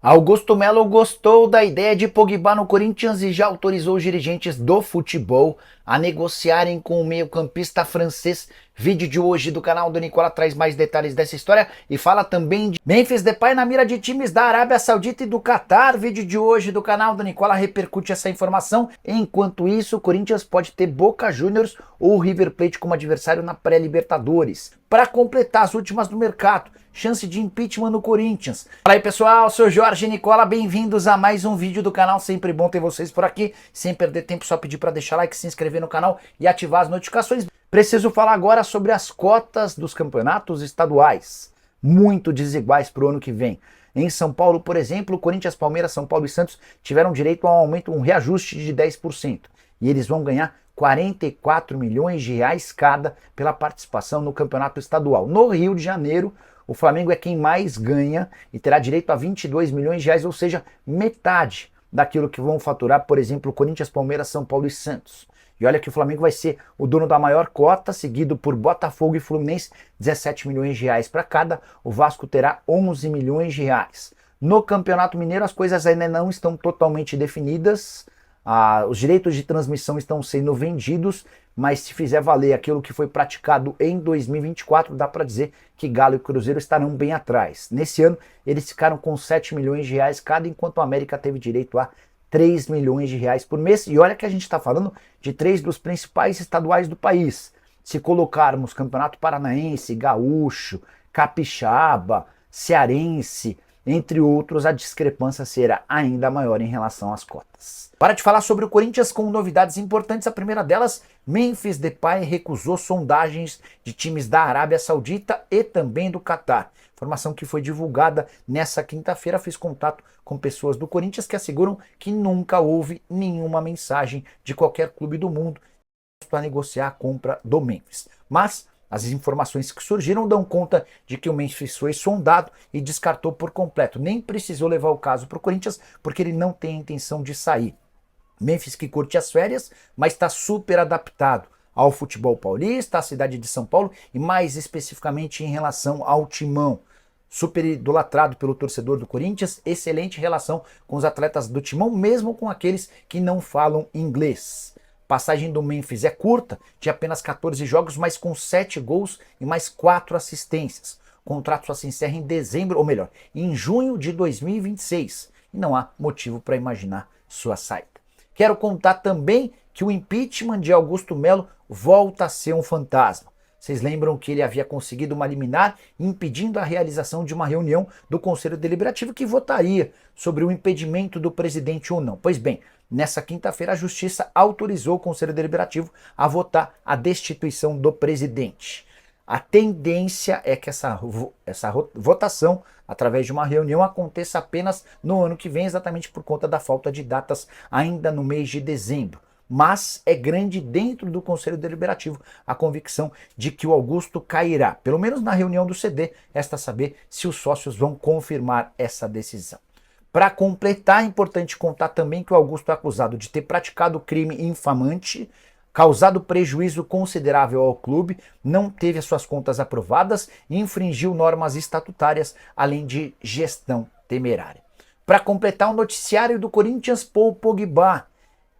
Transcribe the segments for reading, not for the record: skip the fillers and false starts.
Augusto Melo gostou da ideia de Pogba no Corinthians e já autorizou os dirigentes do futebol a negociarem com o meio-campista francês. Vídeo de hoje do canal do Nicola traz mais detalhes dessa história e fala também de Memphis Depay na mira de times da Arábia Saudita e do Catar. Vídeo de hoje do canal do Nicola repercute essa informação. Enquanto isso, o Corinthians pode ter Boca Juniors ou River Plate como adversário na pré-Libertadores. Para completar as últimas do mercado, chance de impeachment no Corinthians. Fala aí pessoal, sou Jorge Nicola, bem-vindos a mais um vídeo do canal, sempre bom ter vocês por aqui. Sem perder tempo, só pedir para deixar like, se inscrever no canal e ativar as notificações. Preciso falar agora sobre as cotas dos campeonatos estaduais, muito desiguais para o ano que vem. Em São Paulo, por exemplo, Corinthians, Palmeiras, São Paulo e Santos tiveram direito a um aumento, um reajuste de 10%. E eles vão ganhar 44 milhões de reais cada pela participação no campeonato estadual. No Rio de Janeiro, o Flamengo é quem mais ganha e terá direito a 22 milhões de reais, ou seja, metade daquilo que vão faturar, por exemplo, Corinthians, Palmeiras, São Paulo e Santos. E olha que o Flamengo vai ser o dono da maior cota, seguido por Botafogo e Fluminense, 17 milhões de reais para cada. O Vasco terá 11 milhões de reais. No Campeonato Mineiro as coisas ainda não estão totalmente definidas. Os direitos de transmissão estão sendo vendidos, mas se fizer valer aquilo que foi praticado em 2024, dá para dizer que Galo e Cruzeiro estarão bem atrás. Nesse ano, eles ficaram com 7 milhões de reais cada, enquanto o América teve direito a 3 milhões de reais por mês. E olha que a gente está falando de 3 dos principais estaduais do país. Se colocarmos Campeonato Paranaense, Gaúcho, Capixaba, Cearense, entre outros, a discrepância será ainda maior em relação às cotas. Para de falar sobre o Corinthians com novidades importantes, a primeira delas, Memphis Depay recusou sondagens de times da Arábia Saudita e também do Catar. Informação que foi divulgada nessa quinta-feira, fiz contato com pessoas do Corinthians que asseguram que nunca houve nenhuma mensagem de qualquer clube do mundo para negociar a compra do Memphis. Mas as informações que surgiram dão conta de que o Memphis foi sondado e descartou por completo. Nem precisou levar o caso para o Corinthians, porque ele não tem a intenção de sair. Memphis que curte as férias, mas está super adaptado ao futebol paulista, à cidade de São Paulo e mais especificamente em relação ao Timão. Super idolatrado pelo torcedor do Corinthians, excelente relação com os atletas do Timão, mesmo com aqueles que não falam inglês. Passagem do Memphis é curta, de apenas 14 jogos, mas com 7 gols e mais 4 assistências. O contrato só se encerra em dezembro, ou melhor, em junho de 2026. E não há motivo para imaginar sua saída. Quero contar também que o impeachment de Augusto Melo volta a ser um fantasma. Vocês lembram que ele havia conseguido uma liminar impedindo a realização de uma reunião do Conselho Deliberativo que votaria sobre o impedimento do presidente ou não. Pois bem, nessa quinta-feira a Justiça autorizou o Conselho Deliberativo a votar a destituição do presidente. A tendência é que essa votação, através de uma reunião, aconteça apenas no ano que vem, exatamente por conta da falta de datas ainda no mês de dezembro. Mas é grande dentro do Conselho Deliberativo a convicção de que o Augusto cairá. Pelo menos na reunião do CD, resta saber se os sócios vão confirmar essa decisão. Para completar, é importante contar também que o Augusto é acusado de ter praticado crime infamante, causado prejuízo considerável ao clube, não teve as suas contas aprovadas e infringiu normas estatutárias, além de gestão temerária. Para completar, o noticiário do Corinthians, Paul Pogba,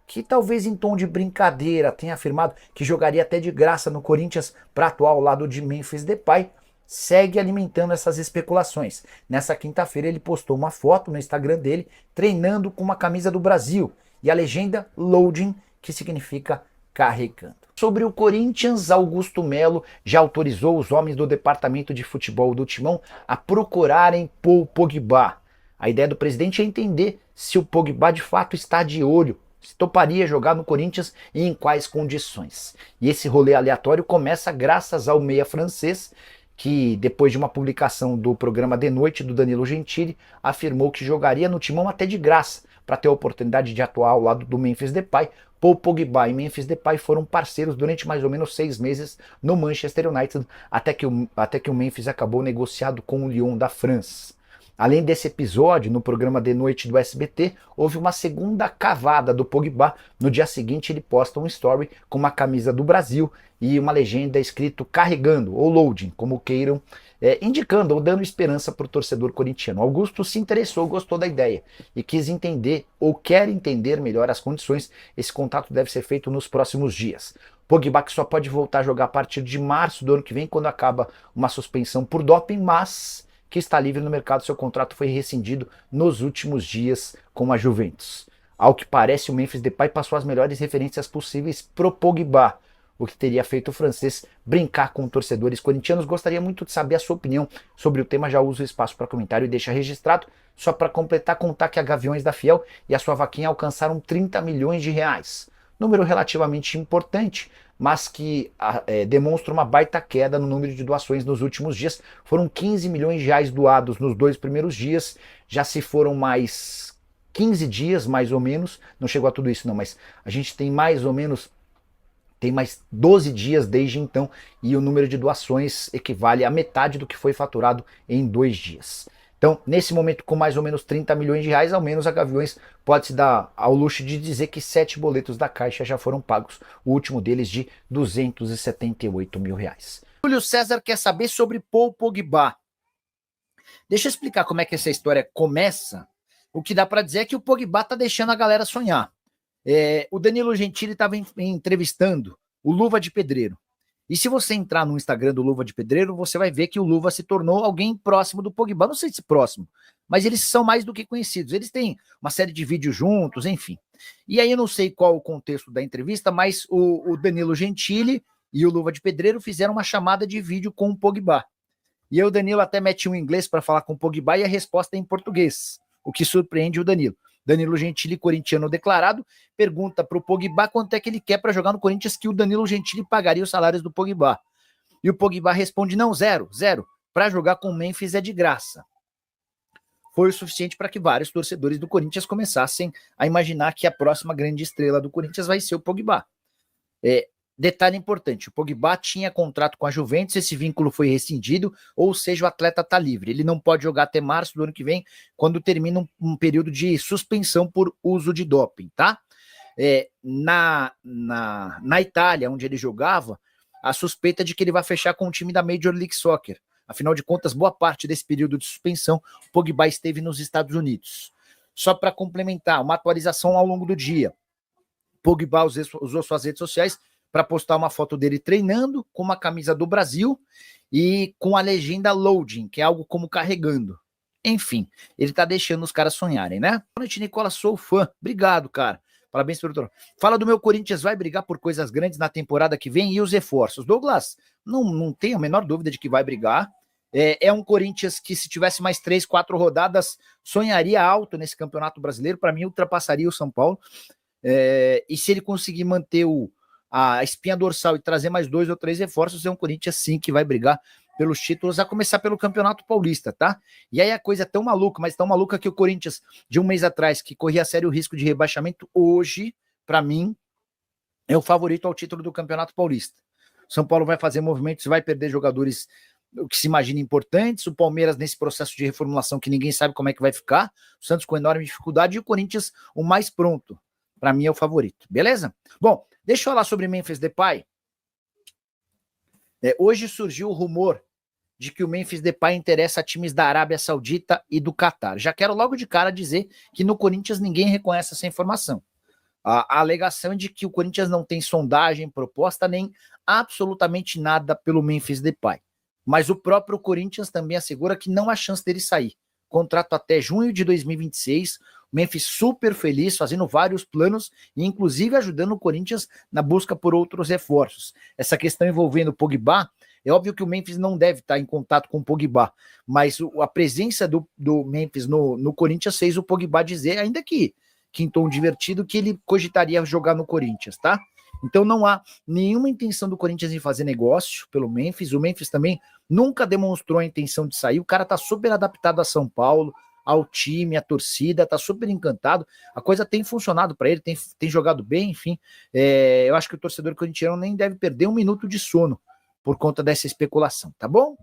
que talvez em tom de brincadeira tenha afirmado que jogaria até de graça no Corinthians para atuar ao lado de Memphis Depay, segue alimentando essas especulações. Nessa quinta-feira ele postou uma foto no Instagram dele treinando com uma camisa do Brasil e a legenda Loading, que significa carregando. Sobre o Corinthians, Augusto Melo já autorizou os homens do departamento de futebol do Timão a procurarem Paul Pogba. A ideia do presidente é entender se o Pogba de fato está de olho, se toparia jogar no Corinthians e em quais condições. E esse rolê aleatório começa graças ao meia francês, que depois de uma publicação do programa De Noite do Danilo Gentili, afirmou que jogaria no Timão até de graça, para ter a oportunidade de atuar ao lado do Memphis Depay. Paul Pogba e Memphis Depay foram parceiros durante mais ou menos 6 meses no Manchester United, até que o Memphis acabou negociado com o Lyon da França. Além desse episódio, no programa de noite do SBT, houve uma segunda cavada do Pogba. No dia seguinte ele posta um story com uma camisa do Brasil e uma legenda escrito carregando ou loading, como queiram, indicando ou dando esperança para o torcedor corintiano. Augusto se interessou, gostou da ideia e quis entender ou quer entender melhor as condições. Esse contato deve ser feito nos próximos dias. Pogba que só pode voltar a jogar a partir de março do ano que vem, quando acaba uma suspensão por doping, mas que está livre no mercado. Seu contrato foi rescindido nos últimos dias com a Juventus. Ao que parece, o Memphis Depay passou as melhores referências possíveis pro Pogba, o que teria feito o francês brincar com torcedores corintianos. Gostaria muito de saber a sua opinião sobre o tema. Já uso o espaço para comentário e deixa registrado. Só para completar, contar que a Gaviões da Fiel e a sua vaquinha alcançaram 30 milhões de reais. Número relativamente importante, mas que demonstra uma baita queda no número de doações nos últimos dias. Foram 15 milhões de reais doados nos 2 primeiros dias, já se foram mais 15 dias, mais ou menos, não chegou a tudo isso não, mas a gente tem mais ou menos, tem mais 12 dias desde então, e o número de doações equivale a metade do que foi faturado em 2 dias. Então, nesse momento, com mais ou menos 30 milhões de reais, ao menos a Gaviões pode se dar ao luxo de dizer que 7 boletos da Caixa já foram pagos, o último deles de 278 mil reais. Júlio César quer saber sobre Paul Pogba. Deixa eu explicar como é que essa história começa. O que dá para dizer é que o Pogba tá deixando a galera sonhar. O Danilo Gentili estava entrevistando o Luva de Pedreiro. E se você entrar no Instagram do Luva de Pedreiro, você vai ver que o Luva se tornou alguém próximo do Pogba. Não sei se próximo, mas eles são mais do que conhecidos. Eles têm uma série de vídeos juntos, enfim. E aí eu não sei qual o contexto da entrevista, mas o Danilo Gentili e o Luva de Pedreiro fizeram uma chamada de vídeo com o Pogba. E aí o Danilo até mete um inglês para falar com o Pogba e a resposta é em português, o que surpreende o Danilo. Danilo Gentili, corintiano declarado, pergunta para o Pogba quanto é que ele quer para jogar no Corinthians, que o Danilo Gentili pagaria os salários do Pogba. E o Pogba responde, não, zero. Para jogar com o Memphis é de graça. Foi o suficiente para que vários torcedores do Corinthians começassem a imaginar que a próxima grande estrela do Corinthians vai ser o Pogba. Detalhe importante, o Pogba tinha contrato com a Juventus, esse vínculo foi rescindido, ou seja, o atleta está livre. Ele não pode jogar até março do ano que vem, quando termina um período de suspensão por uso de doping, tá? Na Itália, onde ele jogava, a suspeita de que ele vai fechar com o time da Major League Soccer. Afinal de contas, boa parte desse período de suspensão, o Pogba esteve nos Estados Unidos. Só para complementar, uma atualização ao longo do dia. Pogba usou suas redes sociais para postar uma foto dele treinando com uma camisa do Brasil e com a legenda loading, que é algo como carregando. Enfim, ele tá deixando os caras sonharem, né? Boa noite, Nicola, sou fã. Obrigado, cara. Parabéns pelo trono. Fala do meu Corinthians, vai brigar por coisas grandes na temporada que vem e os reforços. Douglas, não tenho a menor dúvida de que vai brigar. É um Corinthians que, se tivesse mais 3, 4 rodadas, sonharia alto nesse Campeonato Brasileiro. Para mim, ultrapassaria o São Paulo. E se ele conseguir manter a espinha dorsal e trazer mais 2 ou 3 reforços, é um Corinthians sim que vai brigar pelos títulos, a começar pelo Campeonato Paulista, tá? E aí a coisa é tão maluca, mas tão maluca que o Corinthians, de um mês atrás, que corria sério risco de rebaixamento, hoje, para mim, é o favorito ao título do Campeonato Paulista. São Paulo vai fazer movimentos, vai perder jogadores o que se imagina importantes, o Palmeiras nesse processo de reformulação que ninguém sabe como é que vai ficar, o Santos com enorme dificuldade e o Corinthians o mais pronto. Para mim é o favorito, beleza? Bom, deixa eu falar sobre Memphis Depay. Hoje surgiu o rumor de que o Memphis Depay interessa a times da Arábia Saudita e do Catar. Já quero logo de cara dizer que no Corinthians ninguém reconhece essa informação. A alegação é de que o Corinthians não tem sondagem, proposta, nem absolutamente nada pelo Memphis Depay. Mas o próprio Corinthians também assegura que não há chance dele sair. Contrato até junho de 2026, o Memphis super feliz, fazendo vários planos e inclusive ajudando o Corinthians na busca por outros reforços. Essa questão envolvendo o Pogba, é óbvio que o Memphis não deve estar em contato com o Pogba, mas a presença do Memphis no Corinthians fez o Pogba dizer, ainda que em tom divertido, que ele cogitaria jogar no Corinthians, tá? Então não há nenhuma intenção do Corinthians em fazer negócio pelo Memphis. O Memphis também nunca demonstrou a intenção de sair. O cara tá super adaptado a São Paulo, ao time, à torcida, tá super encantado. A coisa tem funcionado para ele, tem jogado bem, enfim. Eu acho que o torcedor corintiano nem deve perder um minuto de sono por conta dessa especulação, tá bom?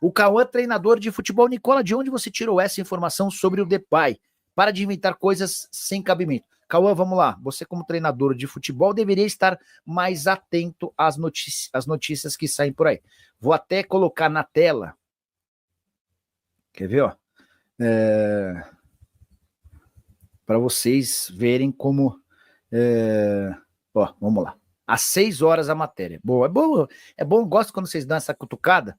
O Cauã, treinador de futebol. Nicola, de onde você tirou essa informação sobre o Depay? Para de inventar coisas sem cabimento. Cauã, vamos lá. Você, como treinador de futebol, deveria estar mais atento às notícias que saem por aí. Vou até colocar na tela. Quer ver, ó? Para vocês verem como... Ó, vamos lá. Às 6 horas a matéria. Boa, é bom, gosto quando vocês dão essa cutucada,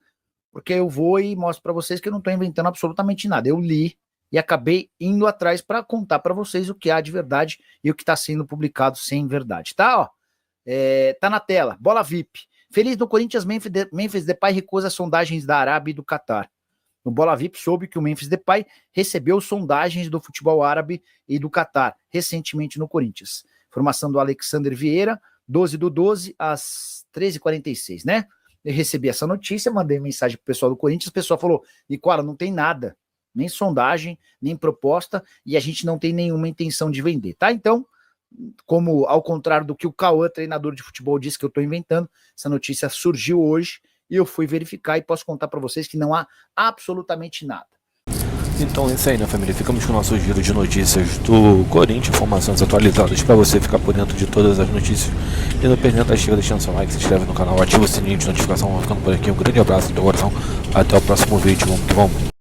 porque eu vou e mostro para vocês que eu não estou inventando absolutamente nada. Eu li e acabei indo atrás para contar para vocês o que há de verdade e o que está sendo publicado sem verdade, tá? Ó, tá na tela. Bola VIP. Feliz no Corinthians, Memphis Depay recusa sondagens da Arábia e do Catar. No Bola VIP soube que o Memphis Depay recebeu sondagens do futebol árabe e do Catar recentemente no Corinthians. Informação do Alexander Vieira, 12/12, às 13h46, né? Eu recebi essa notícia, mandei mensagem pro pessoal do Corinthians, o pessoal falou, Nicola, não tem nada, nem sondagem, nem proposta, e a gente não tem nenhuma intenção de vender, tá? Então, como ao contrário do que o Cauã, treinador de futebol, disse que eu estou inventando, essa notícia surgiu hoje, e eu fui verificar e posso contar para vocês que não há absolutamente nada. Então é isso aí, né, família? Ficamos com o nosso giro de notícias do Corinthians, informações atualizadas para você ficar por dentro de todas as notícias. Independente da chega, deixando seu like, se inscreve no canal, ativa o sininho de notificação. Vamos ficando por aqui. Um grande abraço do coração. Até o próximo vídeo. Vamos que vamos.